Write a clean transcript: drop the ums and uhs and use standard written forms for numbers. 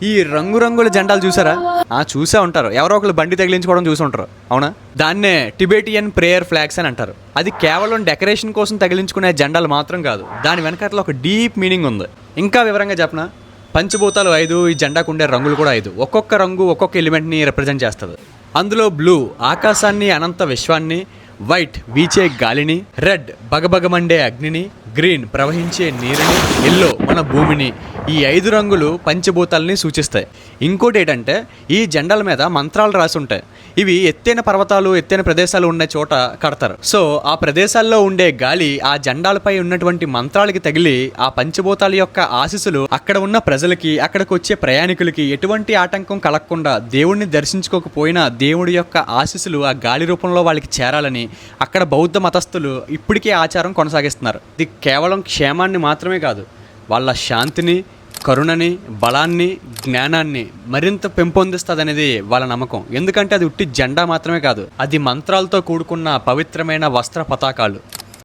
ఈ రంగురంగుల జెండాలు చూసారా? చూసే ఉంటారు, ఎవరో ఒకరు బండి తగిలించుకోవడం చూసి ఉంటారు, అవునా? దాన్నే టిబెటియన్ ప్రేయర్ ఫ్లాగ్స్ అని అంటారు. అది కేవలం డెకరేషన్ కోసం తగిలించుకునే జెండాలు మాత్రం కాదు, దాని వెనకాల ఒక డీప్ మీనింగ్ ఉంది. ఇంకా వివరంగా చెప్పనా? పంచభూతాలు 5, ఈ జెండాకు ఉండే రంగులు కూడా 5. ఒక్కొక్క రంగు ఒక్కొక్క ఎలిమెంట్ని రిప్రజెంట్ చేస్తుంది. అందులో బ్లూ ఆకాశాన్ని, అనంత విశ్వాన్ని, వైట్ వీచే గాలిని, రెడ్ బగబగమండే అగ్నిని, గ్రీన్ ప్రవహించే నీరుని, ఎల్లో మన భూమిని, ఈ 5 రంగులు పంచభూతాలని సూచిస్తాయి. ఇంకోటి ఏంటంటే ఈ జెండాల మీద మంత్రాలు రాసి ఉంటాయి. ఇవి ఎత్తైన పర్వతాలు, ఎత్తైన ప్రదేశాలు ఉండే చోట కడతారు. సో ఆ ప్రదేశాల్లో ఉండే గాలి ఆ జెండాలపై ఉన్నటువంటి మంత్రాలకి తగిలి ఆ పంచభూతాల యొక్క ఆశీస్సులు అక్కడ ఉన్న ప్రజలకి, అక్కడికి వచ్చే ప్రయాణికులకి ఎటువంటి ఆటంకం కలగకుండా, దేవుడిని దర్శించుకోకపోయినా దేవుడి యొక్క ఆశీస్సులు ఆ గాలి రూపంలో వాళ్ళకి చేరాలని అక్కడ బౌద్ధ మతస్థులు ఇప్పటికే ఆచారం కొనసాగిస్తున్నారు. ఇది కేవలం క్షేమాన్ని మాత్రమే కాదు, వాళ్ళ శాంతిని, కరుణని, బలాన్ని, జ్ఞానాన్ని మరింత పెంపొందిస్తుంది వాళ్ళ నమ్మకం. ఎందుకంటే అది ఉట్టి జెండా మాత్రమే కాదు, అది మంత్రాలతో కూడుకున్న పవిత్రమైన వస్త్ర పతాకాలు.